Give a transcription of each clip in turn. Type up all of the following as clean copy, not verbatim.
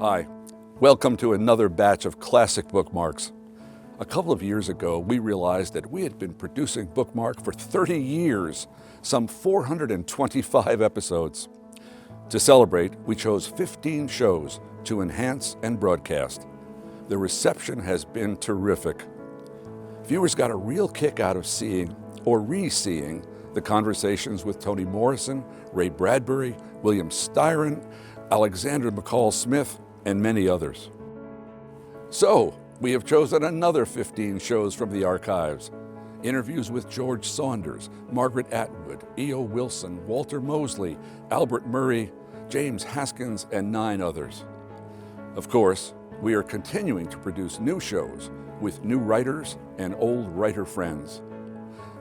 Hi, welcome to another batch of classic bookmarks. A couple of years ago, we realized that we had been producing Bookmark for 30 years, some 425 episodes. To celebrate, we chose 15 shows to enhance and broadcast. The reception has been terrific. Viewers got a real kick out of seeing or re-seeing the conversations with Toni Morrison, Ray Bradbury, William Styron, Alexander McCall Smith, and many others. So, we have chosen another 15 shows from the archives. Interviews with George Saunders, Margaret Atwood, E.O. Wilson, Walter Mosley, Albert Murray, James Haskins, and 9 others. Of course, we are continuing to produce new shows with new writers and old writer friends.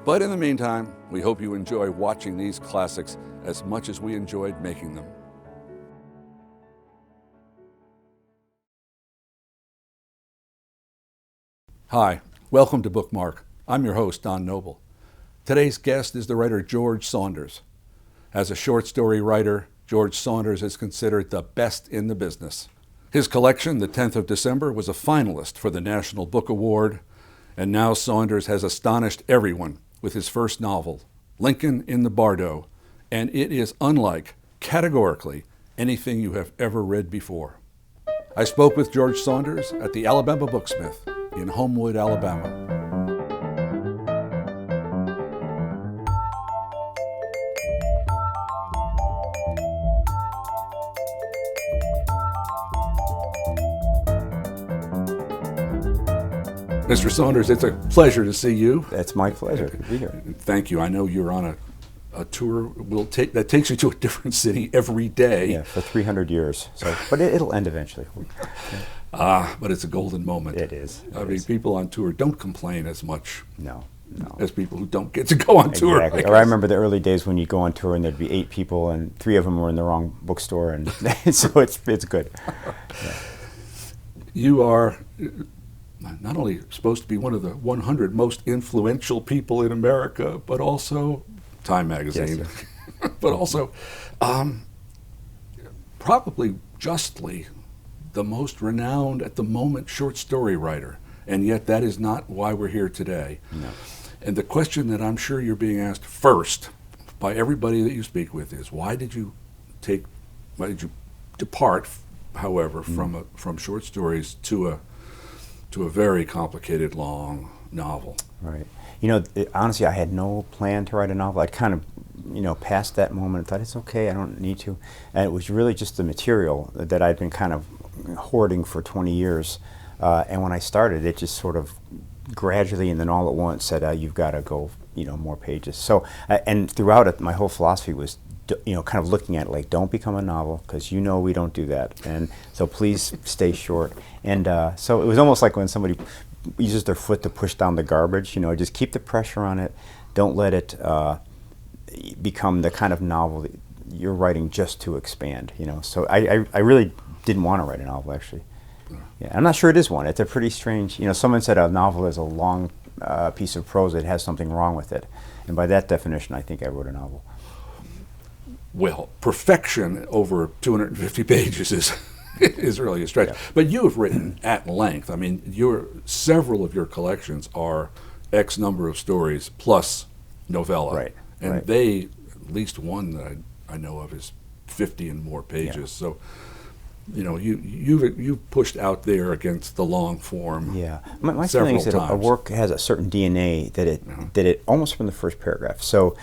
But in the meantime, we hope you enjoy watching these classics as much as we enjoyed making them. Hi, welcome to Bookmark. I'm your host, Don Noble. Today's guest is the writer George Saunders. As a short story writer, George Saunders is considered the best in the business. His collection, The 10th of December, was a finalist for the National Book Award, and now Saunders has astonished everyone with his first novel, Lincoln in the Bardo, and it is unlike, categorically, anything you have ever read before. I spoke with George Saunders at the Alabama Booksmith in Homewood, Alabama. Mr. Saunders, it's a pleasure to see you. It's my pleasure to be here. Thank you. I know you're on a tour that takes you to a different city every day. Yeah, for 300 years. So, but it'll end eventually. But it's a golden moment. It is. I mean, people on tour don't complain as much. No. As people who don't get to go on tour. Exactly. Or I remember the early days when you go on tour and there'd be 8 people and 3 of them were in the wrong bookstore, and so it's good. Yeah. You are not only supposed to be one of the 100 most influential people in America, but also Time magazine, yes. but also probably justly the most renowned at the moment short story writer. And yet that is not why we're here today. No. And the question that I'm sure you're being asked first by everybody that you speak with is, why did you depart, however, from short stories to a very complicated long novel? Right. Honestly, I had no plan to write a novel. I'd kind of, passed that moment and thought, it's okay, I don't need to. And it was really just the material that I'd been kind of hoarding for 20 years. And when I started, it just sort of gradually and then all at once said, you've got to go, more pages. So, and throughout it, my whole philosophy was, kind of looking at it like, don't become a novel, because we don't do that. And so please stay short. And so it was almost like when somebody uses their foot to push down the garbage, just keep the pressure on it. Don't let it become the kind of novel that you're writing just to expand, So I really didn't want to write a novel, actually. Yeah, I'm not sure it is one. It's a pretty strange, someone said a novel is a long piece of prose that has something wrong with it. And by that definition, I think I wrote a novel. Well, perfection over 250 pages is really a stretch. Yeah. But you have written at length. I mean, several of your collections are X number of stories plus novella. Right. And right. they, at least one that I know of, is 50 and more pages. Yeah. So, you've pushed out there against the long form. Yeah. My feeling is that a work has a certain DNA that it almost from the first paragraph. So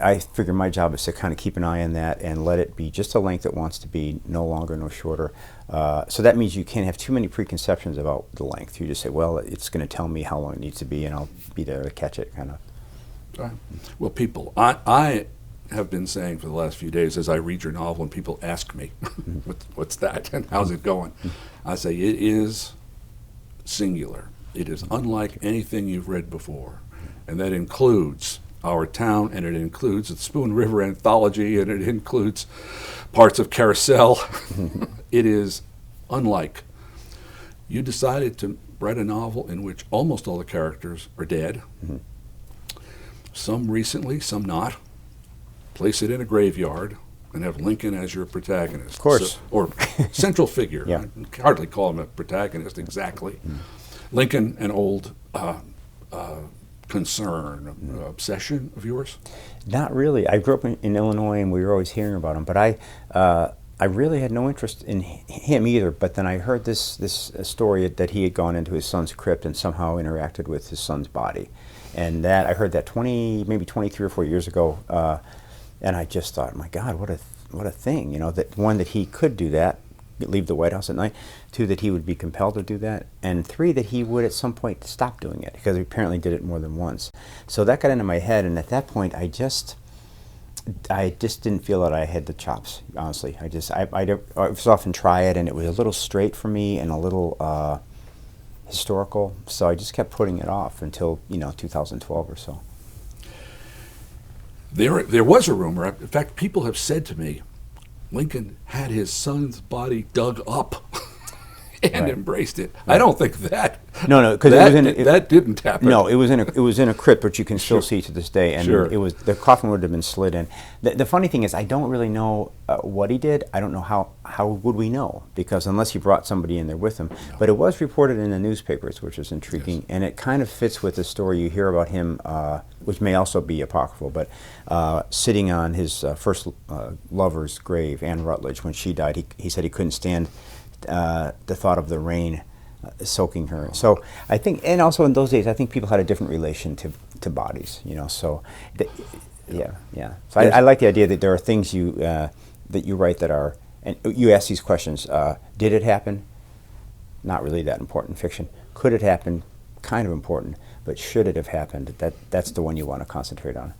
I figure my job is to kind of keep an eye on that and let it be just the length it wants to be, no longer, no shorter. So that means you can't have too many preconceptions about the length. You just say, well, it's going to tell me how long it needs to be, and I'll be there to catch it, kind of. Right. Well, people, I have been saying for the last few days, as I read your novel and people ask me, what's that and how's it going? I say, it is singular. It is unlike anything you've read before. And that includes Our Town, and it includes the Spoon River Anthology, and it includes parts of Carousel. It is unlike. You decided to write a novel in which almost all the characters are dead. Some recently, some not. Place it in a graveyard. and have Lincoln as your protagonist. Of course. So, or central figure. Yeah. I can hardly call him a protagonist exactly. Lincoln, an old concern, obsession of yours? Not really. I grew up in Illinois, and we were always hearing about him. But I really had no interest in him either. But then I heard this story that he had gone into his son's crypt and somehow interacted with his son's body, and that I heard that maybe 23 or 4 years ago, and I just thought, my God, what a thing! You know, that one, that he could do that, leave the White House at night. 2, that he would be compelled to do that, and 3, that he would at some point stop doing it, because he apparently did it more than once. So that got into my head, and at that point, I just didn't feel that I had the chops. Honestly, I often try it, and it was a little straight for me and a little historical. So I just kept putting it off until 2012 or so. There was a rumor. In fact, people have said to me, Lincoln had his son's body dug up and Right. embraced it. Right. I don't think that. No, because that didn't happen. No, it was in a crypt, but you can still see to this day, and Sure. the coffin would have been slid in. The funny thing is, I don't really know what he did. I don't know how would we know, because unless he brought somebody in there with him. No. But it was reported in the newspapers, which is intriguing, Yes. and it kind of fits with the story you hear about him, which may also be apocryphal, but sitting on his first lover's grave, Anne Rutledge, when she died. He said he couldn't stand the thought of the rain soaking her. So I think, and also in those days, I think people had a different relation to bodies, So, yeah. So I like the idea that there are things that you write that are, and you ask these questions. Did it happen? Not really that important. Fiction. Could it happen? Kind of important. But should it have happened? That's the one you want to concentrate on.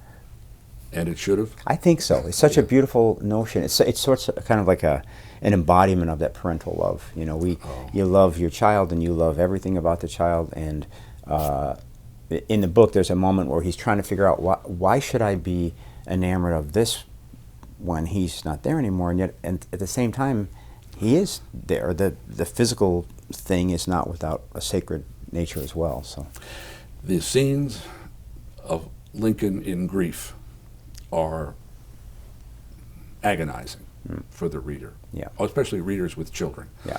And it should have. I think so. It's such a beautiful notion. It's sort of kind of like an embodiment of that parental love. You love your child, and you love everything about the child. And in the book, there's a moment where he's trying to figure out why should I be enamored of this when he's not there anymore, and yet, and at the same time, he is there. The physical thing is not without a sacred nature as well. So, The scenes of Lincoln in grief are agonizing for the reader. Yeah. Especially readers with children. yeah,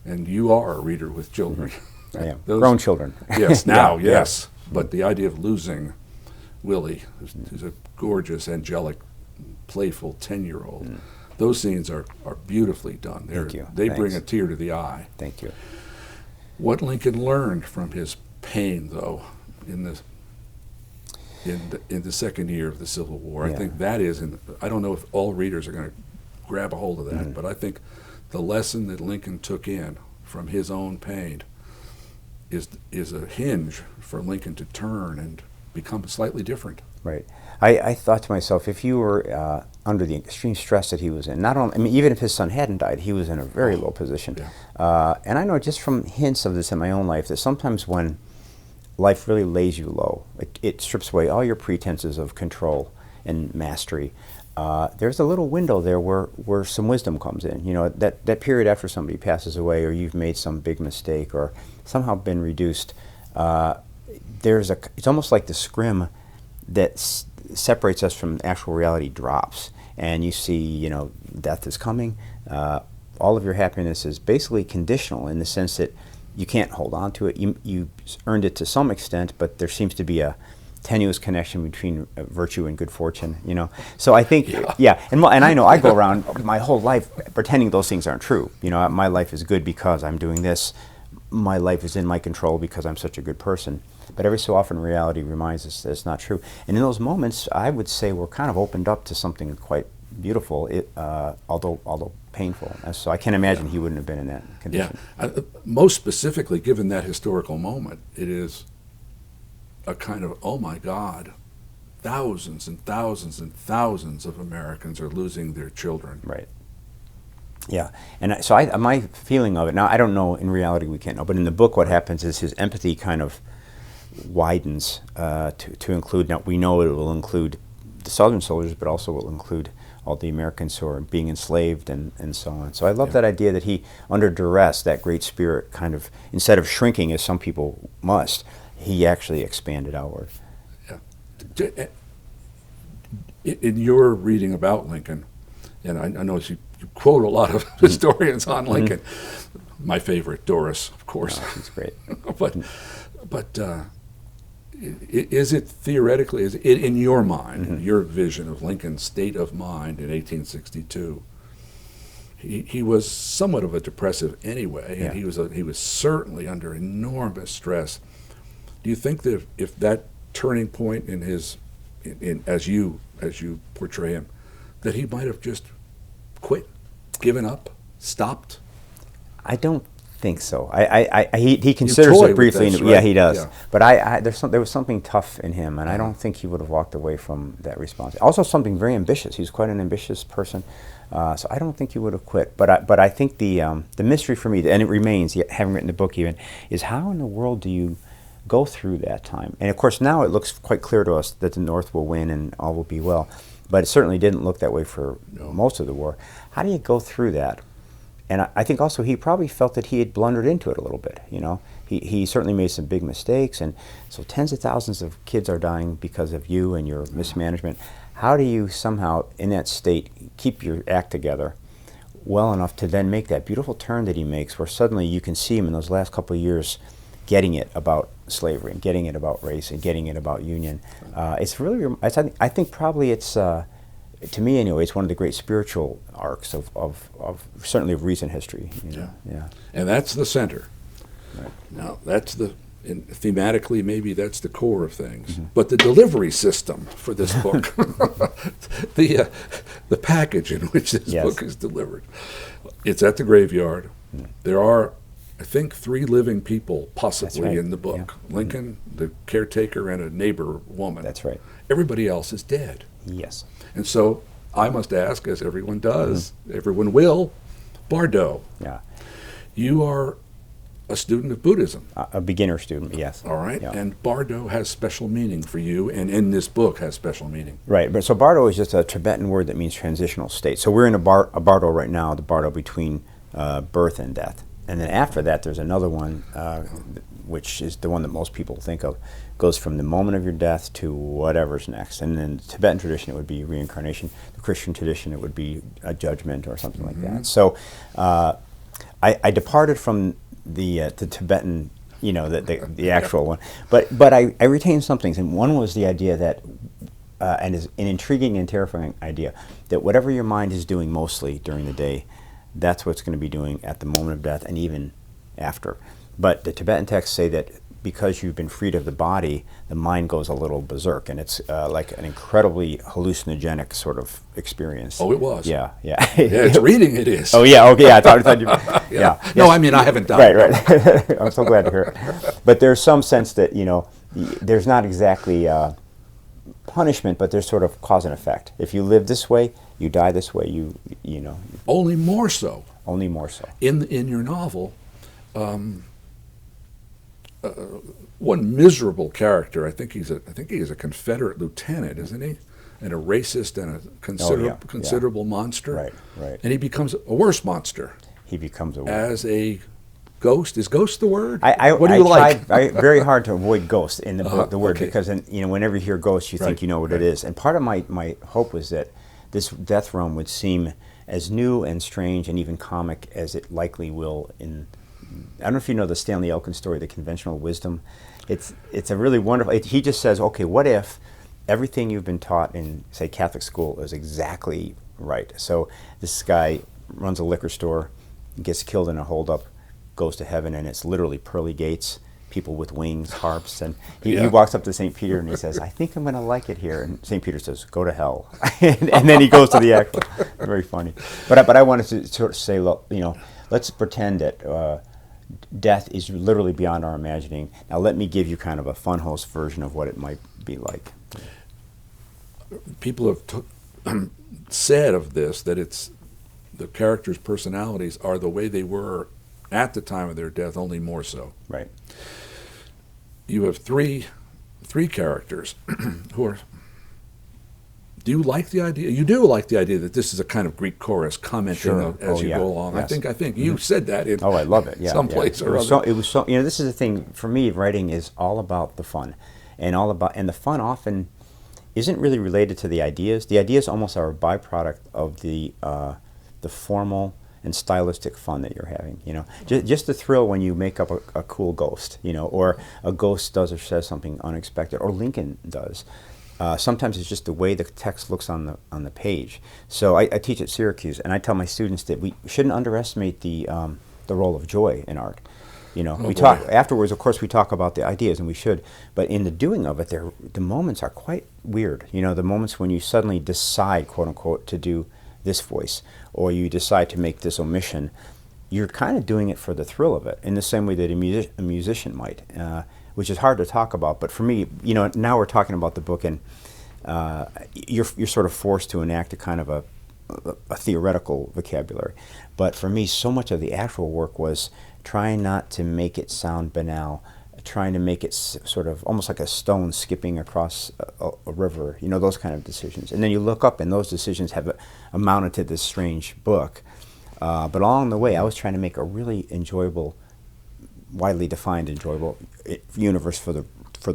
And you are a reader with children. I am. Grown children. Yes, now, Yeah, yes. But the idea of losing Willie, who's a gorgeous, angelic, playful 10-year-old, those scenes are beautifully done. Thank you. They bring a Thanks. tear to the eye. Thank you. What Lincoln learned from his pain, though, in the second year of the Civil War, I Yeah. think that is, I don't know if all readers are going to grab a hold of that, but I think the lesson that Lincoln took in from his own pain is a hinge for Lincoln to turn and become slightly different. Right. I thought to myself, if you were under the extreme stress that he was in, not only, I mean, even if his son hadn't died, he was in a very low position. Yeah. And I know just from hints of this in my own life that sometimes when life really lays you low, it strips away all your pretenses of control and mastery. There's a little window there where some wisdom comes in. That period after somebody passes away, or you've made some big mistake, or somehow been reduced. It's almost like the scrim that separates us from actual reality drops, and you see, death is coming. All of your happiness is basically conditional in the sense that you can't hold on to it. You earned it to some extent, but there seems to be a tenuous connection between virtue and good fortune. So I think, and I know I go around my whole life pretending those things aren't true. My life is good because I'm doing this. My life is in my control because I'm such a good person. But every so often reality reminds us that it's not true. And in those moments, I would say we're kind of opened up to something quite beautiful, although painful. And so I can't imagine he wouldn't have been in that condition. Yeah. Most specifically, given that historical moment, it is a kind of, oh my God, thousands and thousands and thousands of Americans are losing their children. Right. Yeah, and so my feeling of it, now I don't know, in reality we can't know, but in the book what happens is his empathy kind of widens to include, now we know it will include the Southern soldiers, but also will include all the Americans who are being enslaved and so on. So I love that idea that he, under duress, that great spirit kind of, instead of shrinking as some people must, he actually expanded outward. Yeah. In your reading about Lincoln, and I know you quote a lot of historians on Lincoln. My favorite, Doris, of course. Oh, she's great. but is it theoretically, is it in your mind, your vision of Lincoln's state of mind in 1862? He was somewhat of a depressive anyway, and he was certainly under enormous stress. Do you think that if that turning point in his, as you portray him, that he might have just quit, given up, stopped? I don't think so. He considers it briefly. This, right? Yeah, he does. Yeah. But there was something tough in him, and I don't think he would have walked away from that response. Also, something very ambitious. He was quite an ambitious person, so I don't think he would have quit. But I think the mystery for me, and it remains, having written the book even, is how in the world do you go through that time? And of course, now it looks quite clear to us that the North will win and all will be well. But it certainly didn't look that way for most of the war. How do you go through that? And I think also he probably felt that he had blundered into it a little bit. You know, he certainly made some big mistakes, and so tens of thousands of kids are dying because of you and your mismanagement. How do you somehow, in that state, keep your act together well enough to then make that beautiful turn that he makes, where suddenly you can see him in those last couple of years getting it about slavery, and getting it about race, and getting it about union. It's really, I think probably it's. To me, anyway, it's one of the great spiritual arcs of certainly of recent history. You know? Yeah. And that's the center. Right. Now, thematically, maybe that's the core of things. But the delivery system for this book, the package in which this book is delivered, it's at the graveyard. There are, I think, 3 living people possibly in the book. Yeah. Lincoln, the caretaker, and a neighbor woman. That's right. Everybody else is dead. Yes. And so I must ask, as everyone does, everyone will, Bardo. Yeah. You are a student of Buddhism. A beginner student, yes. All right. Yeah. And Bardo has special meaning for you, and in this book has special meaning. Right. But so Bardo is just a Tibetan word that means transitional state. So we're in a Bardo right now, the Bardo between birth and death. And then after that, there's another one, which is the one that most people think of, goes from the moment of your death to whatever's next. And in the Tibetan tradition, it would be reincarnation. The Christian tradition, it would be a judgment or something like that. So I departed from the Tibetan, you know, the actual one. But I retained some things. And one was the idea that, and is an intriguing and terrifying idea, that whatever your mind is doing mostly during the day, that's what it's going to be doing at the moment of death and even after. But the Tibetan texts say that because you've been freed of the body, the mind goes a little berserk, and it's like an incredibly hallucinogenic sort of experience. Oh, it was. Yeah. It's reading it is. Oh, yeah, okay, I thought you... yeah. No, yes. I mean, I haven't done it. Right. I'm so glad to hear it. But there's some sense that, you know, there's not exactly punishment, but there's sort of cause and effect. If you live this way, you die this way, you know. Only more so. Only more so. In your novel, one miserable character, I think he's a Confederate lieutenant, isn't he? And a racist and a considerable monster. Right. And he becomes a worse monster. He becomes a as a ghost. Is ghost the word? What do you like? Tried very hard to avoid ghost in the book, the word, okay. because you know, whenever you hear ghost, you think you know what it is. And part of my hope was that this death realm would seem as new and strange and even comic as it likely will in. I don't know if you know the Stanley Elkin story, The Conventional Wisdom. It's a really wonderful. He just says, okay, what if everything you've been taught in, say, Catholic school is exactly right? So this guy runs a liquor store, gets killed in a holdup, goes to heaven, and it's literally pearly gates, people with wings, harps, and he walks up to St. Peter and he says, I think I'm going to like it here. And St. Peter says, go to hell. and then he goes to the actual. Very funny. But I wanted to sort of say, look, you know, let's pretend that death is literally beyond our imagining. Now let me give you kind of a fun host version of what it might be like. People have said of this that it's the characters' personalities are the way they were at the time of their death, only more so. Right. You have three characters who are. Do you like the idea? You do like the idea that this is a kind of Greek chorus commenting as you go along. Yes. I think you said that in. Oh, I love it. Yeah, someplace or other. It was so. You know, this is the thing for me. Writing is all about the fun, and the fun often isn't really related to the ideas. The ideas almost are a byproduct of the formal and stylistic fun that you're having. You know, just the thrill when you make up a cool ghost. You know, or a ghost does or says something unexpected, or Lincoln does. Sometimes it's just the way the text looks on the page. So I teach at Syracuse, and I tell my students that we shouldn't underestimate the role of joy in art. You know, we talk afterwards. Of course, we talk about the ideas, and we should. But in the doing of it, the moments are quite weird. You know, the moments when you suddenly decide, quote unquote, to do this voice, or you decide to make this omission. You're kind of doing it for the thrill of it, in the same way that a musician might, which is hard to talk about. But for me, you know, now we're talking about the book, and you're sort of forced to enact a kind of a theoretical vocabulary. But for me, so much of the actual work was trying not to make it sound banal, trying to make it sort of almost like a stone skipping across a river, you know, those kind of decisions. And then you look up, and those decisions have amounted to this strange book. But along the way, I was trying to make a really enjoyable, widely defined enjoyable universe for the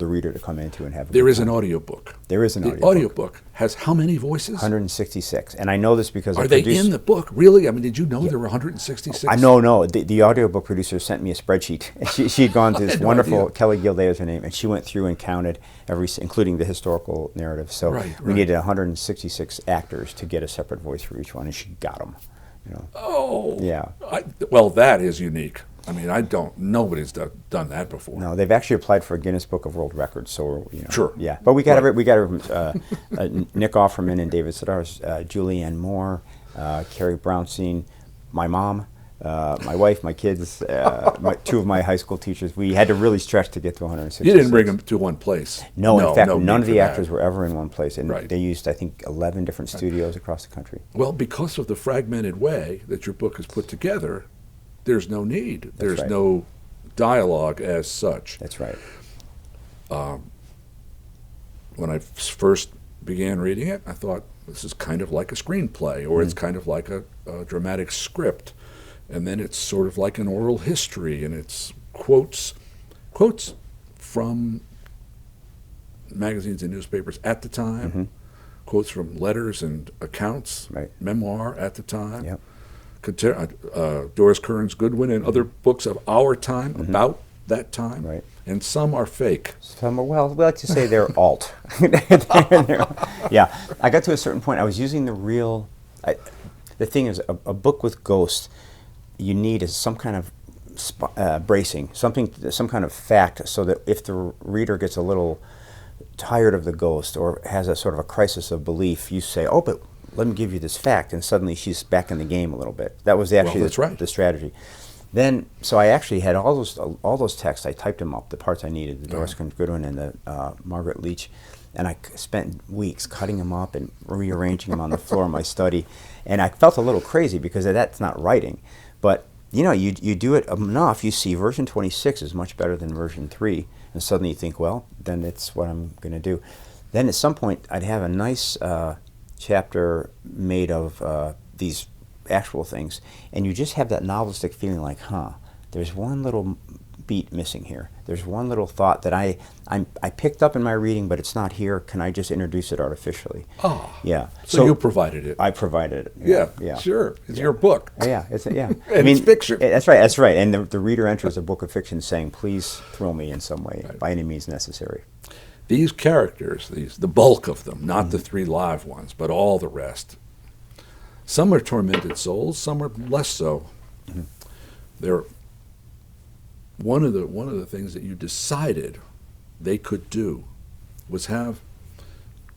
reader to come into and have. There is an audiobook. There is an audiobook. The audiobook has how many voices? 166. And I know this because Are they in the book? Really? I mean, did you know there were 166? No. The audiobook producer sent me a spreadsheet. She'd gone to this wonderful, Kelly Gilday is her name, and she went through and counted including the historical narrative. So we needed 166 actors to get a separate voice for each one, and she got them. You know. Oh. Yeah. Well, that is unique. I mean, nobody's done that before. No, they've actually applied for a Guinness Book of World Records. So, you know, sure. Yeah, but we got it from Nick Offerman and David Sidars, Julianne Moore, Carrie Brownstein, my mom, my wife, my kids, two of my high school teachers. We had to really stretch to get to 166. You didn't bring them to one place. No, in fact, none of the actors were ever in one place, and right. They used, I think, 11 different studios across the country. Well, because of the fragmented way that your book is put together, there's no need. There's no dialogue as such. That's right. When I first began reading it, I thought, this is kind of like a screenplay, or it's kind of like a dramatic script. And then it's sort of like an oral history, and it's quotes from magazines and newspapers at the time, quotes from letters and accounts, memoir at the time. Yep. Doris Kearns Goodwin and other books of our time about that time, right. And some are fake. Some are, well, we like to say they're alt. Yeah, I got to a certain point. I was using the real. The thing is, a book with ghosts, you need some kind of bracing, some kind of fact, so that if the reader gets a little tired of the ghost or has a sort of a crisis of belief, you say, "Oh, but let me give you this fact," and suddenly she's back in the game a little bit. That was actually the strategy. Then, so I actually had all those texts. I typed them up, the parts I needed, the Doris Kearns Goodwin and the Margaret Leach, and I spent weeks cutting them up and rearranging them on the floor of my study. And I felt a little crazy because that's not writing, but you know, you do it enough, you see version 26 is much better than version 3, and suddenly you think, well, then that's what I'm going to do. Then at some point, I'd have a nice chapter made of these actual things, and you just have that novelistic feeling like, there's one little beat missing here. There's one little thought that I picked up in my reading, but it's not here. Can I just introduce it artificially? Oh, yeah. So you provided it. I provided it. Yeah. Sure. It's your book. Yeah, it's and it's fiction. That's right. And the reader enters a book of fiction saying, "Please thrill me in some way, by any means necessary." These characters, the bulk of them, not the 3 live ones, but all the rest. Some are tormented souls, some are less so. They're one of the things that you decided they could do was have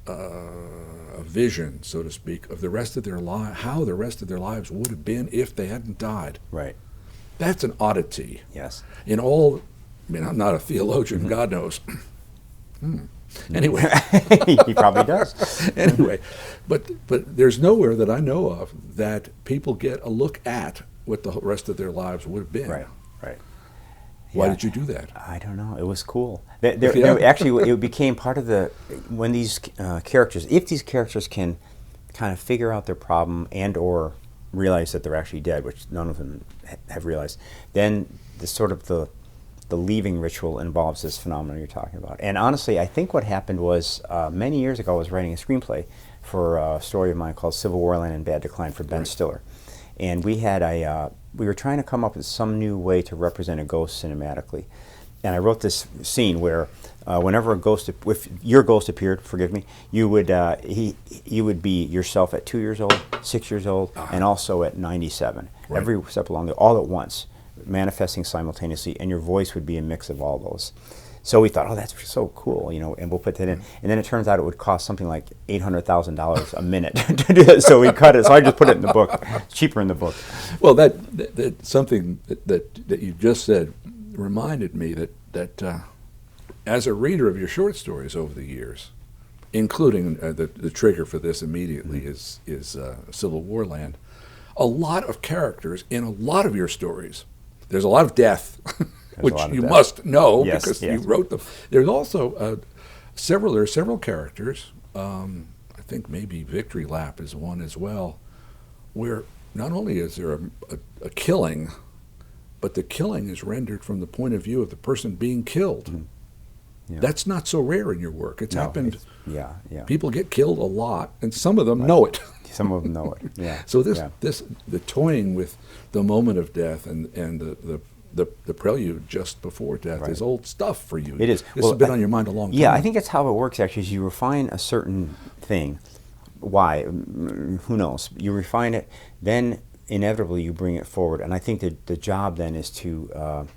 a vision, so to speak, of the rest of their life, how the rest of their lives would have been if they hadn't died. Right. That's an oddity. Yes. In all, I mean, I'm not a theologian, God knows. Anyway. He probably does. Anyway, but there's nowhere that I know of that people get a look at what the rest of their lives would have been. Right. Why did you do that? I don't know. It was cool. Actually, it became part of when these characters, if these characters can kind of figure out their problem and or realize that they're actually dead, which none of them have realized, then the the leaving ritual involves this phenomenon you're talking about. And honestly, I think what happened was many years ago I was writing a screenplay for a story of mine called Civil War Land in Bad Decline for Ben Stiller. And we had we were trying to come up with some new way to represent a ghost cinematically. And I wrote this scene where whenever if your ghost appeared, forgive me, you would be yourself at 2 years old, 6 years old, and also at 97. Right. Every step along all at once, manifesting simultaneously, and your voice would be a mix of all those. So we thought, oh, that's so cool, and we'll put that in. And then it turns out it would cost something like $800,000 a minute to do that. So we cut it. So I just put it in the book. It's cheaper in the book. Well, that something that you just said reminded me that as a reader of your short stories over the years, including the trigger for this immediately is Civil War Land, a lot of characters in a lot of your stories. There's a lot of death. Which you must know because you wrote them. There's also several characters. I think maybe Victory Lap is one as well, where not only is there a killing, but the killing is rendered from the point of view of the person being killed. Mm-hmm. Yeah. That's not so rare in your work. It's happened. People get killed a lot, and some of them know it. Some of them know it. Yeah. So the toying with the moment of death and the prelude just before death is old stuff for you. It is. This has been on your mind a long time. Yeah, I think that's how it works, actually, is you refine a certain thing. Why? Who knows? You refine it, then inevitably you bring it forward. And I think that the job then is to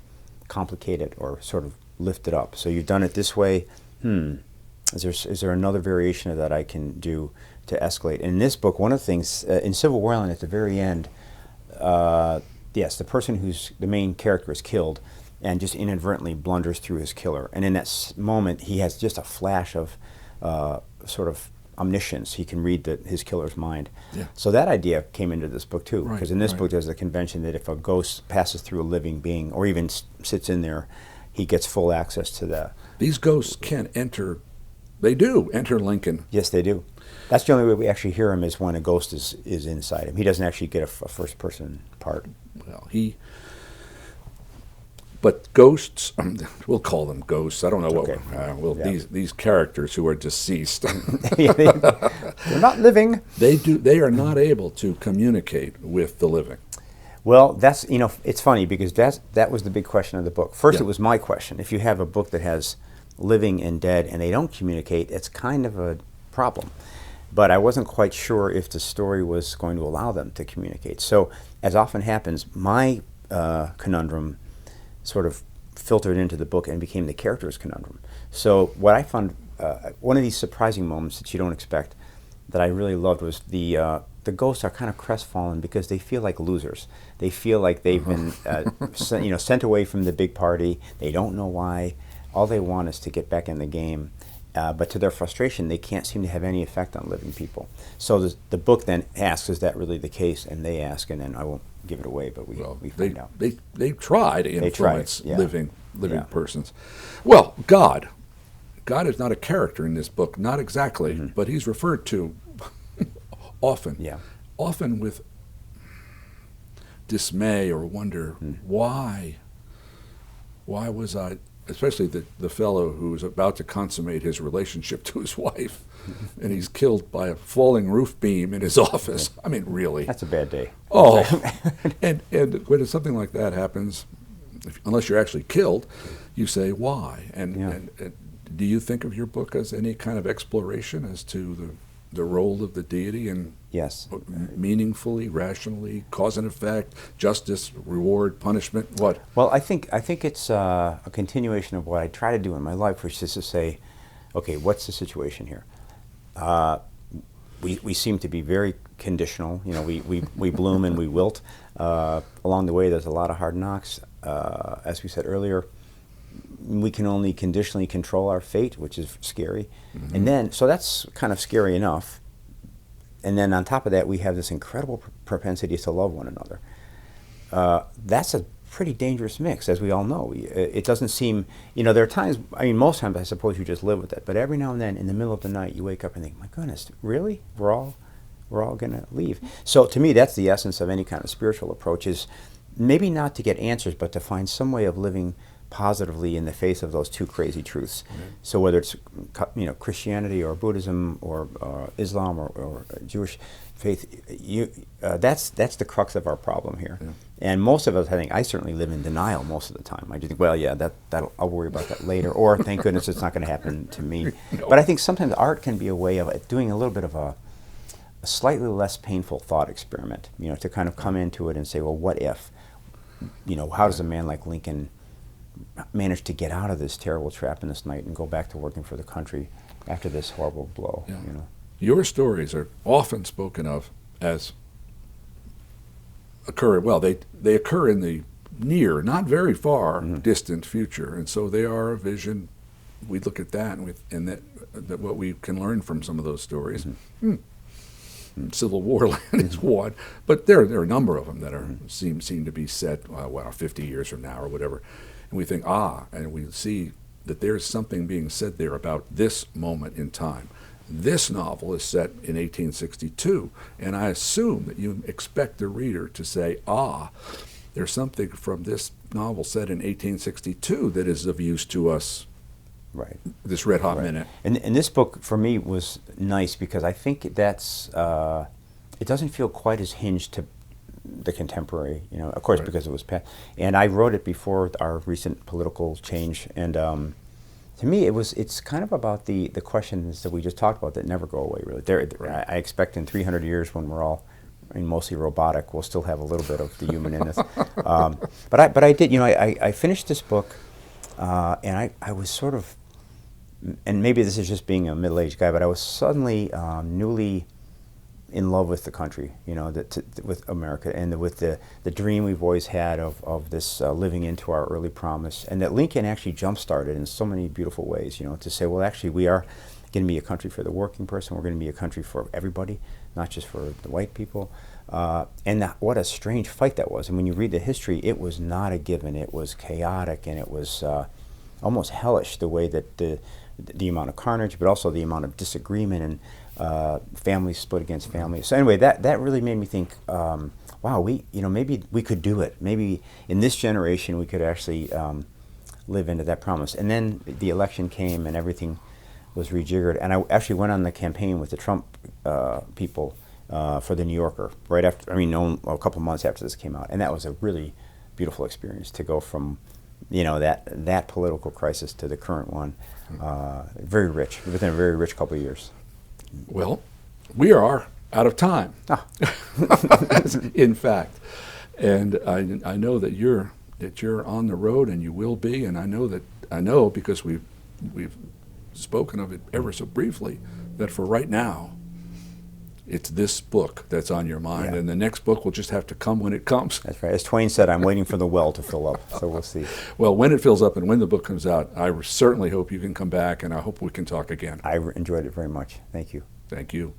complicate it or sort of lift it up. So you've done it this way. Is there another variation of that I can do to escalate? And in this book, one of the things, in Civil War Land at the very end, yes, the person who's the main character is killed and just inadvertently blunders through his killer. And in that moment, he has just a flash of sort of omniscience. He can read his killer's mind. Yeah. So that idea came into this book, too. Because in this book, there's the convention that if a ghost passes through a living being or even sits in there, he gets full access to that. These ghosts can enter, they do enter Lincoln. Yes, they do. That's the only way we actually hear him is when a ghost is inside him. He doesn't actually get a first-person part. Well, but ghosts, we'll call them ghosts. I don't know these characters who are deceased. They're not living. They are not able to communicate with the living. Well, that's, it's funny because that was the big question of the book. First, it was my question. If you have a book that has living and dead and they don't communicate, it's kind of a problem. But I wasn't quite sure if the story was going to allow them to communicate. So, as often happens, my conundrum sort of filtered into the book and became the character's conundrum. So what I found, one of these surprising moments that you don't expect that I really loved was the ghosts are kind of crestfallen because they feel like losers. They feel like they've been sent away from the big party. They don't know why. All they want is to get back in the game. But to their frustration, they can't seem to have any effect on living people. So the book then asks, is that really the case? And they ask, and then I won't give it away, but we find out. They try to influence living persons. Well, God is not a character in this book, not exactly, but he's referred to often with dismay or wonder. Why was I? Especially the fellow who's about to consummate his relationship to his wife, and he's killed by a falling roof beam in his office. I mean, really. That's a bad day. Oh, and when something like that happens, unless you're actually killed, you say, why? And do you think of your book as any kind of exploration as to the role of the deity and meaningfully, rationally, cause and effect, justice, reward, punishment, what? Well, I think it's a continuation of what I try to do in my life, which is to say, okay, what's the situation here? We seem to be very conditional. We bloom and we wilt. Along the way, there's a lot of hard knocks. As we said earlier, we can only conditionally control our fate, which is scary. And then, so that's kind of scary enough. And then on top of that, we have this incredible propensity to love one another. That's a pretty dangerous mix, as we all know. It doesn't seem, there are times, most times I suppose you just live with it, but every now and then in the middle of the night you wake up and think, my goodness, really? We're all going to leave. So to me, that's the essence of any kind of spiritual approach, is maybe not to get answers, but to find some way of living positively in the face of those two crazy truths. So whether it's Christianity or Buddhism or Islam or Jewish faith, that's the crux of our problem here. And most of us, I certainly live in denial most of the time. I just think, well, yeah, I'll worry about that later, or thank goodness it's not going to happen to me. But I think sometimes art can be a way of doing a little bit of a slightly less painful thought experiment, to kind of come into it and say, well, what if? How does a man like Lincoln manage to get out of this terrible trap in this night and go back to working for the country after this horrible blow? Yeah. Your stories are often spoken of as they occur in the near, not very far distant future, and so they are a vision. We look at that and that what we can learn from some of those stories. Civil War land is one, but there are a number of them that seem to be set 50 years from now or whatever, and we think and we see that there's something being said there about this moment in time. This novel is set in 1862, and I assume that you expect the reader to say, there's something from this novel set in 1862 that is of use to us this red hot minute. And this book for me was nice because I think that's it doesn't feel quite as hinged to the contemporary, of course, because it was past. And I wrote it before our recent political change, and to me it's kind of about the questions that we just talked about that never go away, really. I expect in 300 years, when we're all mostly robotic, we'll still have a little bit of the human in us. But I did, I finished this book, and I was sort of, and maybe this is just being a middle-aged guy, but I was suddenly newly in love with the country, with America, and with the dream we've always had of this living into our early promise, and that Lincoln actually jump-started in so many beautiful ways, to say, well, actually, we are going to be a country for the working person. We're going to be a country for everybody, not just for the white people. And what a strange fight that was. And when you read the history, it was not a given. It was chaotic, and it was almost hellish, the way that the amount of carnage, but also the amount of disagreement and families split against families. So anyway, that really made me think, wow, maybe we could do it. Maybe in this generation we could actually live into that promise. And then the election came, and everything was rejiggered. And I actually went on the campaign with the Trump people for the New Yorker right after. A couple months after this came out, and that was a really beautiful experience to go from that political crisis to the current one. Very rich, within a very rich couple of years. Well, we are out of time, in fact, and I know that you're on the road, and you will be, and I know because we've spoken of it ever so briefly, that for right now, it's this book that's on your mind, and the next book will just have to come when it comes. That's right. As Twain said, I'm waiting for the well to fill up, so we'll see. Well, when it fills up and when the book comes out, I certainly hope you can come back, and I hope we can talk again. I enjoyed it very much. Thank you. Thank you.